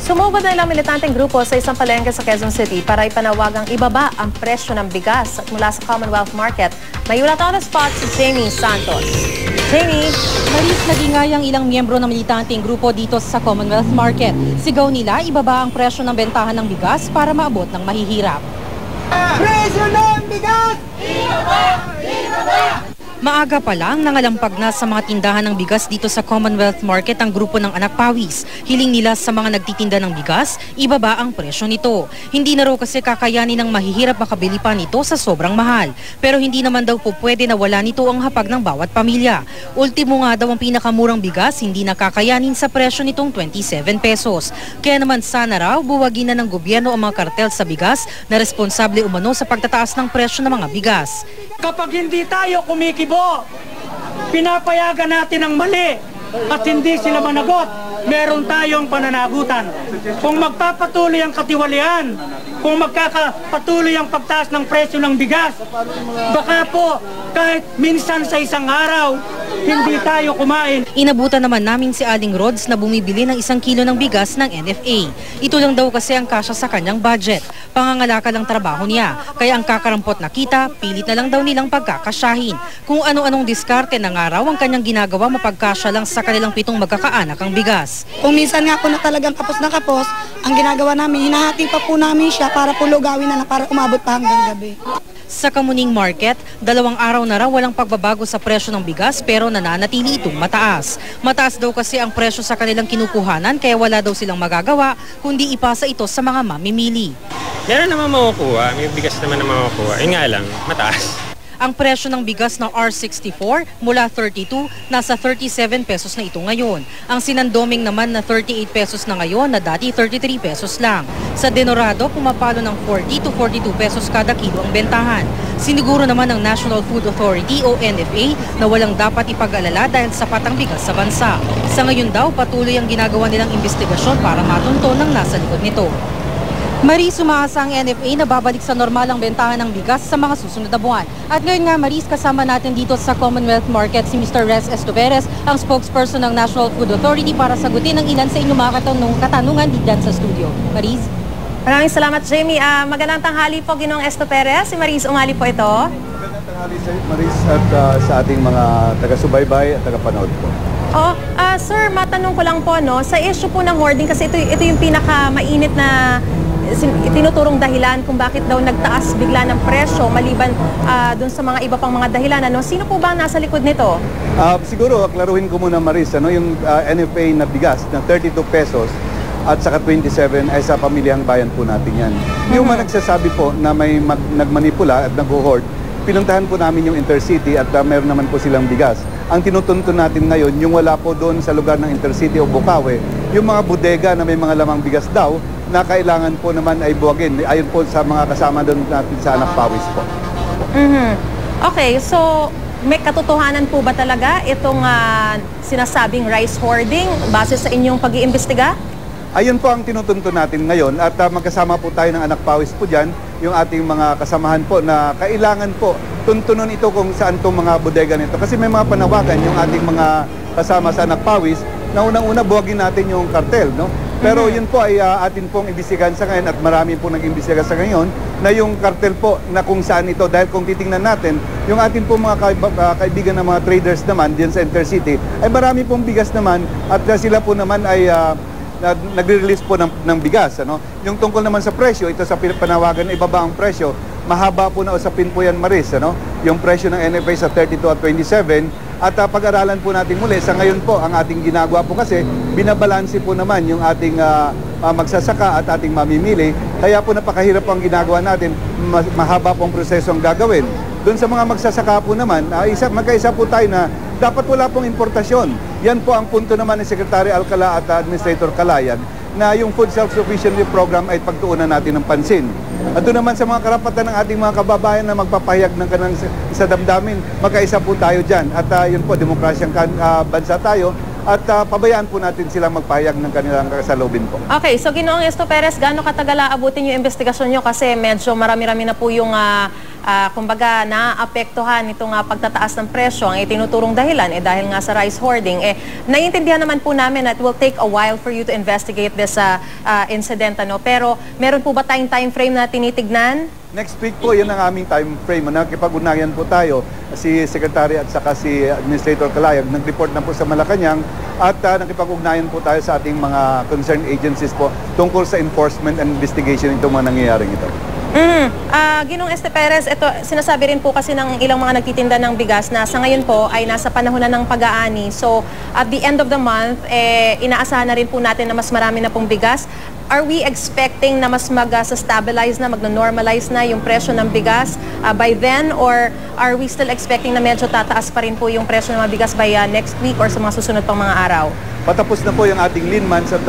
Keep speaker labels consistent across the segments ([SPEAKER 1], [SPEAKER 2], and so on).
[SPEAKER 1] Sumugod na ilang militanteng grupo sa isang palengke sa Quezon City para ipanawagang ibaba ang presyo ng bigas. At mula sa Commonwealth Market, may ulat on the spot si Jamie Santos. Jamie.
[SPEAKER 2] Maris, nagingayang ilang miyembro ng militanteng grupo dito sa Commonwealth Market. Sigaw nila ibaba ang presyo ng bentahan ng bigas para maabot ng mahihirap.
[SPEAKER 3] Presyo ng bigas! Ibaba! Ibaba!
[SPEAKER 2] Maaga pa lang, nangalampag na sa mga tindahan ng bigas dito sa Commonwealth Market ang grupo ng Anak Pawis. Hiling nila sa mga nagtitinda ng bigas, ibaba ang presyo nito. Hindi na raw kasi kakayanin ng mahihirap makabili pa nito sa sobrang mahal. Pero hindi naman daw po pwede na wala nito ang hapag ng bawat pamilya. Ultimo nga daw ang pinakamurang bigas, hindi nakakayanin sa presyo nitong 27 pesos. Kaya naman sana raw, buwagin na ng gobyerno ang mga kartel sa bigas na responsable umano sa pagtataas ng presyo ng mga bigas.
[SPEAKER 3] Kapag hindi tayo kumikibo, pinapayagan natin ang mali at hindi sila managot, meron tayong pananagutan. Kung magpapatuloy ang katiwalian, kung magkakapatuloy ang pagtaas ng presyo ng bigas, baka po kahit minsan sa isang araw, hindi tayo kumain.
[SPEAKER 2] Inabutan naman namin si Aling Rods na bumibili ng 1 kilo ng bigas ng NFA. Ito lang daw kasi ang kasya sa kanyang budget. Pangangalakal ang trabaho niya. Kaya ang kakarampot na kita, pilit na lang daw nilang pagkakasyahin. Kung ano-anong diskarte ng araw ang kanyang ginagawa mapagkasya lang sa kanilang 7 magkakaanak ang bigas.
[SPEAKER 4] Kung minsan nga po na talagang kapos na kapos, ang ginagawa namin, hinahati pa po namin siya para po lugawin na para umabot pa hanggang gabi.
[SPEAKER 2] Sa Kamuning Market, 2 araw na raw walang pagbabago sa presyo ng bigas pero nananatili itong mataas. Mataas daw kasi ang presyo sa kanilang kinukuhanan kaya wala daw silang magagawa kundi ipasa ito sa mga mamimili.
[SPEAKER 5] Meron naman makukuha, may bigas naman na makukuha. Yun nga lang, mataas.
[SPEAKER 2] Ang presyo ng bigas na R64 mula 32, nasa 37 pesos na ito ngayon. Ang sinandoming naman na 38 pesos na ngayon na dati 33 pesos lang. Sa Denorado, pumapalo ng 40 to 42 pesos kada kilo ang bentahan. Siniguro naman ng National Food Authority o NFA na walang dapat ipag-alala dahil sapat ang bigas sa bansa. Sa ngayon daw, patuloy ang ginagawa nilang investigasyon para matunto ng nasa likod nito. Maris, umaasa ang NFA na babalik sa normal ang bentahan ng bigas sa mga susunod na buwan. At ngayon nga, Maris, kasama natin dito sa Commonwealth Market si Mr. Rez Estoveres, ang spokesperson ng National Food Authority para sagutin ang ilan sa inyong mga katanungan dito sa studio. Maris?
[SPEAKER 1] Maraming salamat, Jamie. Magandang tanghali po, Ginoong Estoveres. Si Maris Umali po ito.
[SPEAKER 6] Magandang tanghali, Maris, at sa ating mga taga-subaybay at taga-panood po.
[SPEAKER 1] Sir, matanong ko lang po, no, sa issue po ng hoarding, kasi ito yung pinaka-mainit na tinuturong dahilan kung bakit daw nagtaas bigla ng presyo maliban dun sa mga iba pang mga dahilan. Ano? Sino po ba ang nasa likod nito?
[SPEAKER 6] Siguro, klaruhin ko muna, Maris, yung NFA na bigas na 32 pesos at saka 27 ay sa pamilyang bayan po natin yan. Yung mga nagsasabi po na may nagmanipula at nag-hoard, pinuntahan po namin yung Intercity at meron naman po silang bigas. Ang tinutuntun natin ngayon, yung wala po doon sa lugar ng Intercity o Bukawi, yung mga bodega na may mga lamang bigas daw, na kailangan po naman ay buwagin. Ayon po sa mga kasama doon natin sa Anak Pawis po.
[SPEAKER 1] Okay, so may katotohanan po ba talaga itong sinasabing rice hoarding base sa inyong pag-iimbestiga?
[SPEAKER 6] Ayun po ang tinutuntun natin ngayon at magkasama po tayo ng Anak Pawis po dyan, yung ating mga kasamahan po na kailangan po tuntunon ito kung saan itong mga bodega nito. Kasi may mga panawagan yung ating mga kasama sa Anak Pawis na unang-una buwagin natin yung kartel, no? Pero yun po ay atin pong imbestigahan sa ngayon at marami po nag-imbestiga sa ngayon na yung kartel po na kung saan ito. Dahil kung titingnan natin, yung atin pong mga kaibigan ng mga traders naman diyan sa Intercity ay marami pong bigas naman at sila po naman ay nagre-release po ng bigas. Ano? Yung tungkol naman sa presyo, ito sa panawagan na ibaba ang presyo, mahaba po na usapin po yan, Maris. Ano? Yung presyo ng NFA sa 32 at 27 at pag-aralan po natin muli. Sa ngayon po, ang ating ginagawa po kasi, binabalanse po naman yung ating magsasaka at ating mamimili. Kaya po napakahirap po ang ginagawa natin, mahaba pong proseso ang gagawin. Doon sa mga magsasaka po naman, magkaisa po tayo na dapat wala pong importasyon. Yan po ang punto naman ni Secretary Alcala at Administrator Calayan na yung Food Self-Sufficiency Program ay pagtuunan natin ng pansin. At doon naman sa mga karapatan ng ating mga kababayan na magpapahayag ng kanang sa damdamin, magkaisa po tayo dyan. At yun po, demokrasyang bansa tayo at pabayaan po natin silang magpahayag ng kanilang kasalubin po.
[SPEAKER 1] Okay, so Ginoong Estoveres, gaano katagal aabutin yung investigasyon nyo? Kasi medyo marami-rami na po yung kumbaga naapektuhan itong pagtataas ng presyo. Ang itinuturong dahilan dahil nga sa rice hoarding. Naiintindihan naman po namin that it will take a while for you to investigate this incident. Pero meron po ba tayong time frame na tinitignan?
[SPEAKER 6] Next week po, yun ang aming time frame. Nakipag-ugnayan po tayo, si Secretary at saka si Administrator Calayag, nag-report na po sa Malacanang at nakipag-ugnayan po tayo sa ating mga concerned agencies po tungkol sa enforcement and investigation itong mga nangyayaring ito.
[SPEAKER 1] Ginong Este Perez, ito, sinasabi rin po kasi ng ilang mga nagtitinda ng bigas na sa ngayon po ay nasa panahon na ng pag-aani. So, at the end of the month, inaasahan na rin po natin na mas marami na pong bigas. Are we expecting na mas mag-stabilize na, mag-normalize na yung presyo ng bigas by then? Or are we still expecting na medyo tataas pa rin po yung presyo ng mga bigas by next week or sa mga susunod pang mga araw?
[SPEAKER 6] Patapos na po yung ating lean months at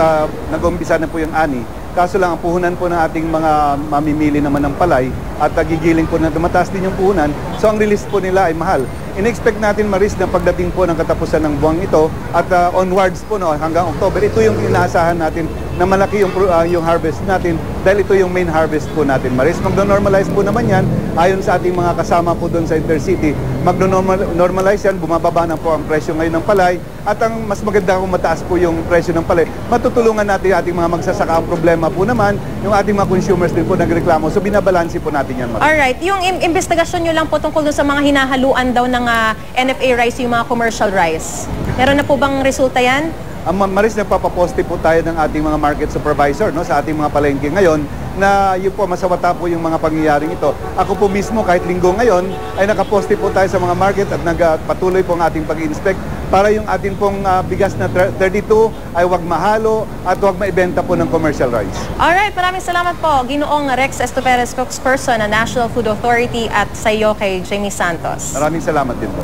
[SPEAKER 6] nag-umpisa na po yung ani. Kaso lang, ang puhunan po ng ating mga mamimili naman ng palay at gigiling po na tumataas din yung puhunan. So ang release po nila ay mahal. In-expect natin maris na pagdating po ng katapusan ng buwang ito at onwards po hanggang October. Ito yung inaasahan natin na malaki yung harvest natin dahil ito yung main harvest po natin. Maris, magno-normalize po naman yan ayon sa ating mga kasama po doon sa Intercity. Magno-normalize yan, bumababa na po ang presyo ngayon ng palay at ang mas maganda kung mataas po yung presyo ng palay. Matutulungan natin ating mga magsasaka. Ang problema po naman, yung ating mga consumers din po nagreklamo. So binabalansi po natin yan.
[SPEAKER 1] Alright, yung investigasyon nyo lang po tungkol doon sa mga hinahaluan daw ng NFA rice, yung mga commercial rice. Meron na po bang resulta yan?
[SPEAKER 6] Maris, nagpapaposte po tayo ng ating mga market supervisor sa ating mga palengke ngayon na yun po, masawata po yung mga pangyayaring ito. Ako po mismo, kahit linggo ngayon, ay nakaposte po tayo sa mga market at nagpatuloy po ang ating pag-inspect para yung ating pong bigas na 32 ay wag mahalo at wag maibenta po ng commercial rice.
[SPEAKER 1] Alright, maraming salamat po. Ginoong Rex Estoperez, spokesperson ng National Food Authority at sa iyo kay Jamie Santos.
[SPEAKER 6] Maraming salamat din po.